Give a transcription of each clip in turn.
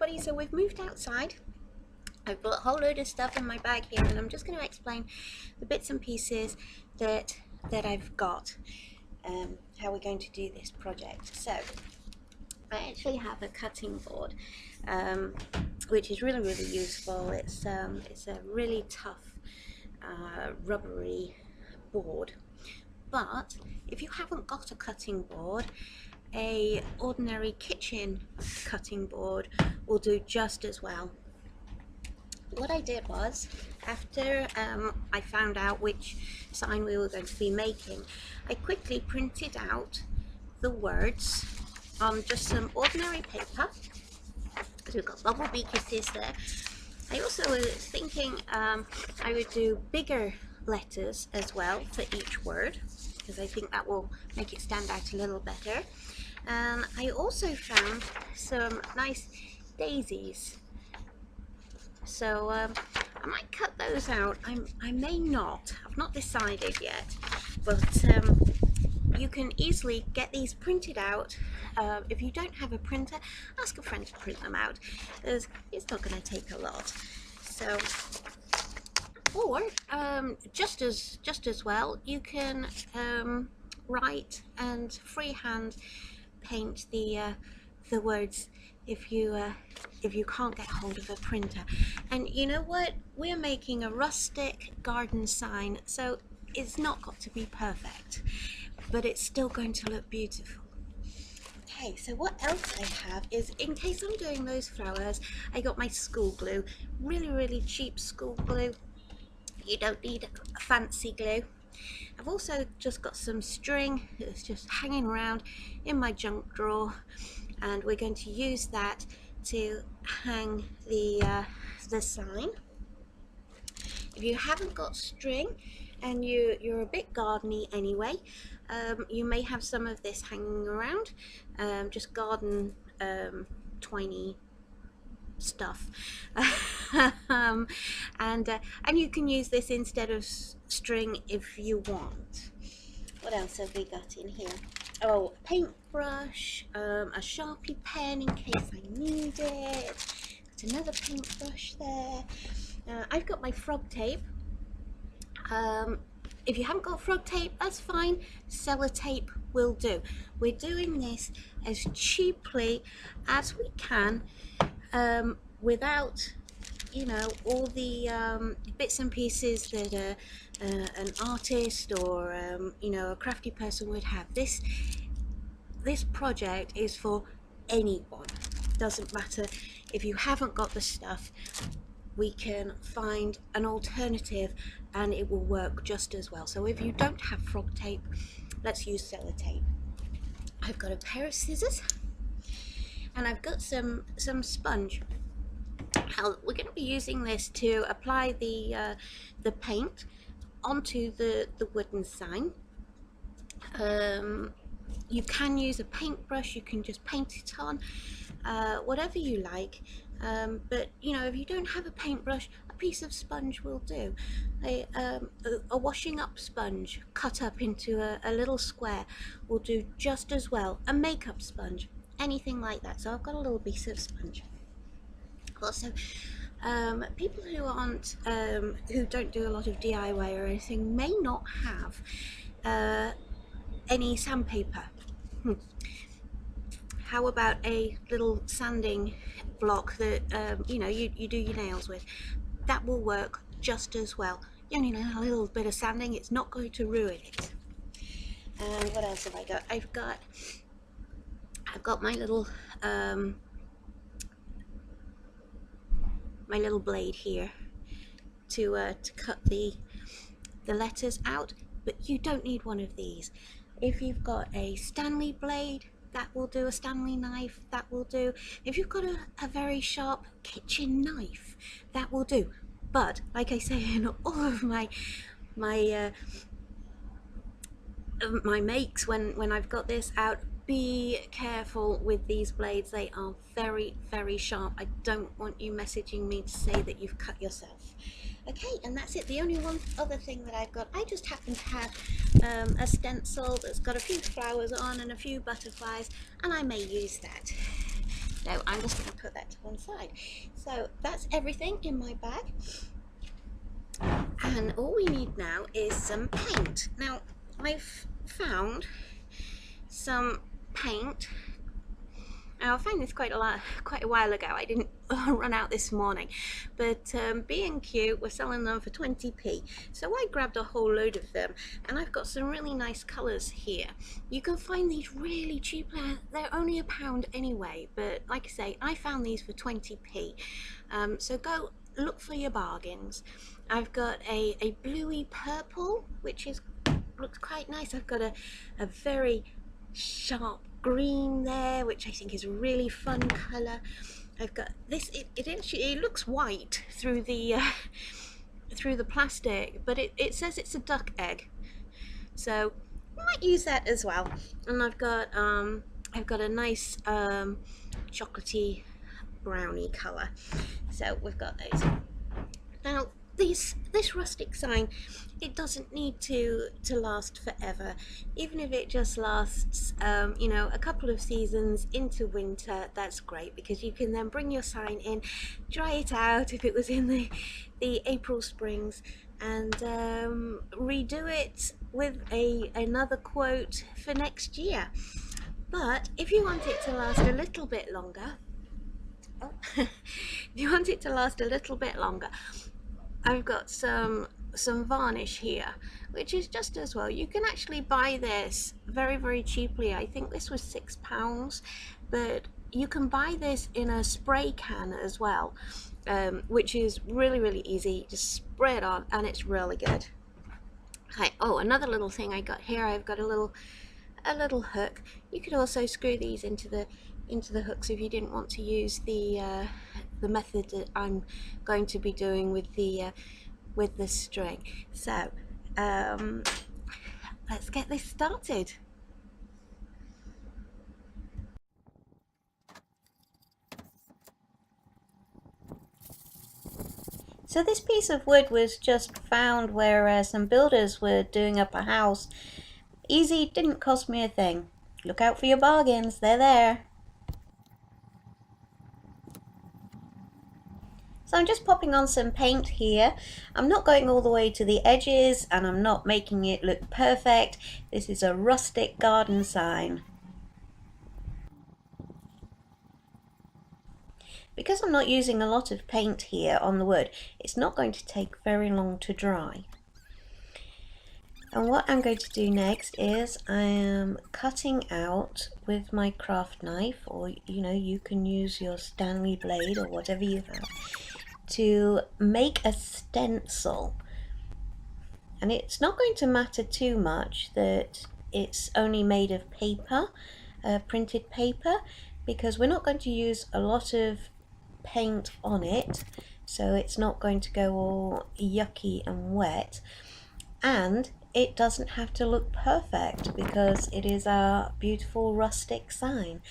everybody, so we've moved outside. I've got a whole load of stuff in my bag here, and I'm just going to explain the bits and pieces that I've got, how we're going to do this project. So I actually have a cutting board, which is really useful. It's a really tough rubbery board, but if you haven't got a cutting board, a ordinary kitchen cutting board will do just as well. What I did was, after I found out which sign we were going to be making, I quickly printed out the words on just some ordinary paper. So we've got bumblebee kisses there. I also was thinking I would do bigger letters as well for each word, because I think that will make it stand out a little better. And I also found some nice daisies, so I might cut those out. I may not, I've not decided yet, but you can easily get these printed out. If you don't have a printer, ask a friend to print them out, because it's not going to take a lot. So, or just as well, you can write and freehand paint the words if you can't get hold of a printer. And you know what? We're making a rustic garden sign, so it's not got to be perfect, but it's still going to look beautiful. Okay, so what else I have is, in case I'm doing those flowers, I got my school glue, really cheap school glue. You don't need fancy glue. I've also just got some string that's just hanging around in my junk drawer, and we're going to use that to hang the sign. If you haven't got string and you're a bit gardeny anyway, you may have some of this hanging around, just garden twiny stuff. And you can use this instead of string if you want. What else have we got in here? Oh, a paintbrush, a Sharpie pen in case I need it. Got another paintbrush there. I've got my frog tape. If you haven't got frog tape, that's fine. Sellotape will do. We're doing this as cheaply as we can, without, you know, all the bits and pieces that an artist or you know, a crafty person would have. This project is for anyone. Doesn't matter if you haven't got the stuff. We can find an alternative and it will work just as well. So if you don't have frog tape, let's use sellotape. I've got a pair of scissors, and I've got some sponge. Now, we're going to be using this to apply the paint onto the wooden sign. You can use a paintbrush, you can just paint it on, whatever you like. But you know, if you don't have a paintbrush, a piece of sponge will do. A washing up sponge cut up into a little square will do just as well. A makeup sponge, anything like that. So I've got a little piece of sponge. Also, people who aren't who don't do a lot of DIY or anything may not have any sandpaper. How about a little sanding block that you know, you do your nails with? That will work just as well. You need a little bit of sanding, it's not going to ruin it. And what else have I got? I've got my little blade here to cut the letters out, but you don't need one of these. If you've got a Stanley blade, that will do. A Stanley knife, that will do. If you've got a very sharp kitchen knife, that will do. But like I say in all of my makes, when I've got this out, be careful with these blades. They are very sharp. I don't want you messaging me to say that you've cut yourself. Okay, and that's it. The only one other thing that I've got, I just happen to have a stencil that's got a few flowers on and a few butterflies, and I may use that. So I'm just going to put that to one side. So that's everything in my bag. And all we need now is some paint. Now I've found some paint. Now I found this quite a while ago. I didn't run out this morning, but B&Q were selling them for 20p, so I grabbed a whole load of them, and I've got some really nice colours here. You can find these really cheap. They're only £1 anyway, but like I say, I found these for 20p, so go look for your bargains. I've got a bluey purple, which looks quite nice. I've got a very sharp green there, which I think is a really fun colour. I've got this. It looks white through the plastic, but it says it's a duck egg, so I might use that as well. And I've got a nice chocolatey brownie colour. So we've got those. Now this rustic sign, it doesn't need to last forever. Even if it just lasts you know, a couple of seasons into winter, that's great, because you can then bring your sign in, dry it out if it was in the April springs, and redo it with another quote for next year. But if you want it to last a little bit longer, if you want it to last a little bit longer, I've got some varnish here, which is just as well. You can actually buy this very cheaply. I think this was £6, but you can buy this in a spray can as well, which is really easy. Just spray it on and it's really good. Okay. Oh, another little thing I got here, I've got a little hook. You could also screw these into the hooks if you didn't want to use the method that I'm going to be doing with the string. So let's get this started. So this piece of wood was just found where some builders were doing up a house. Easy, didn't cost me a thing. Look out for your bargains, they're there. So I'm just popping on some paint here. I'm not going all the way to the edges, and I'm not making it look perfect. This is a rustic garden sign. Because I'm not using a lot of paint here on the wood, it's not going to take very long to dry. And what I'm going to do next is I am cutting out with my craft knife, or you know, you can use your Stanley blade or whatever you have, to make a stencil. And it's not going to matter too much that it's only made of paper, printed paper, because we're not going to use a lot of paint on it, so it's not going to go all yucky and wet, and it doesn't have to look perfect because it is our beautiful rustic sign.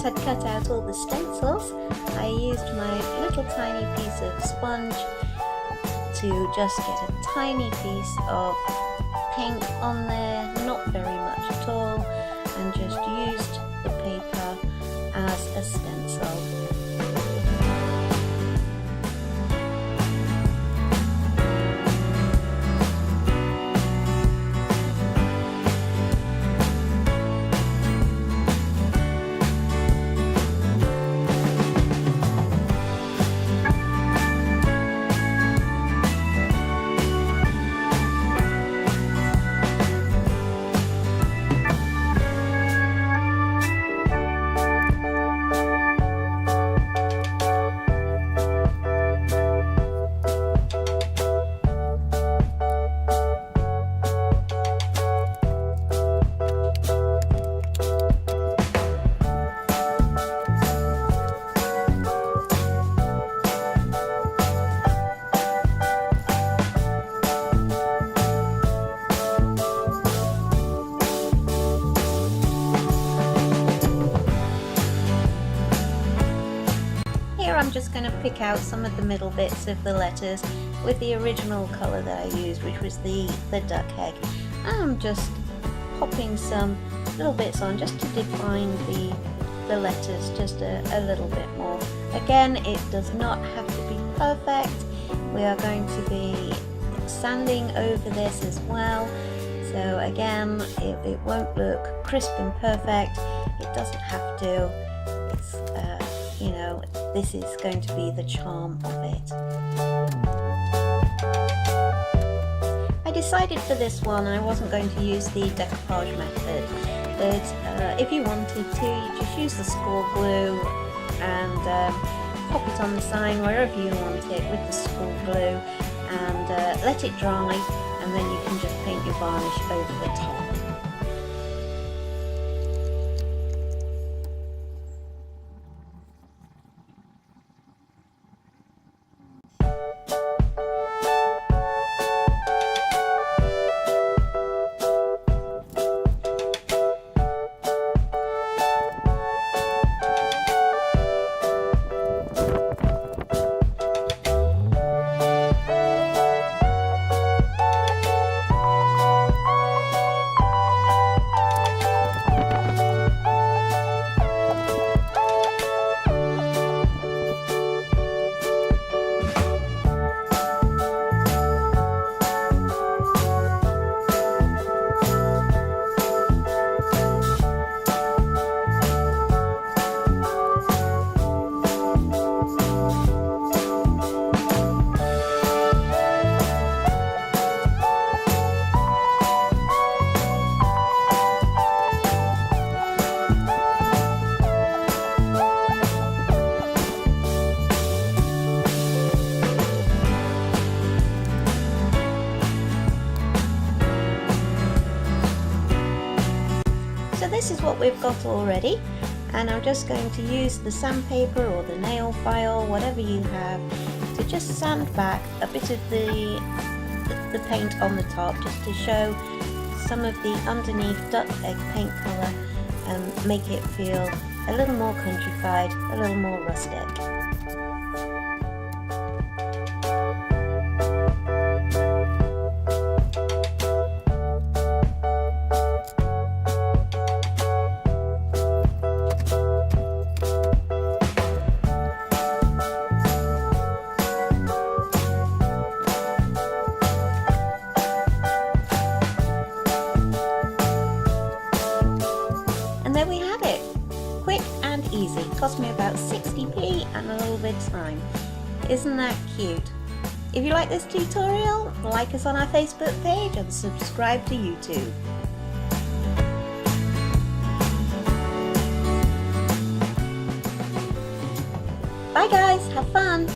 I'd cut out all the stencils, I used my little tiny piece of sponge to just get a tiny piece of paint on there, not very much at all, and just used the paper as a stencil. I'm just going to pick out some of the middle bits of the letters with the original colour that I used, which was the duck egg. I'm just popping some little bits on just to define the letters just a little bit more. Again, it does not have to be perfect. We are going to be sanding over this as well, so again it won't look crisp and perfect. It doesn't have to. It's you know, this is going to be the charm of it. I decided for this one I wasn't going to use the decoupage method, but if you wanted to, you just use the school glue and pop it on the sign wherever you want it with the school glue, and let it dry, and then you can just paint your varnish over the top. So this is what we've got already, and I'm just going to use the sandpaper or the nail file, whatever you have, to just sand back a bit of the paint on the top, just to show some of the underneath duck egg paint colour and make it feel a little more countrified, a little more rustic. And there we have it. Quick and easy. Cost me about 60p and a little bit of time. Isn't that cute? If you like this tutorial, like us on our Facebook page and subscribe to YouTube. Bye guys, have fun!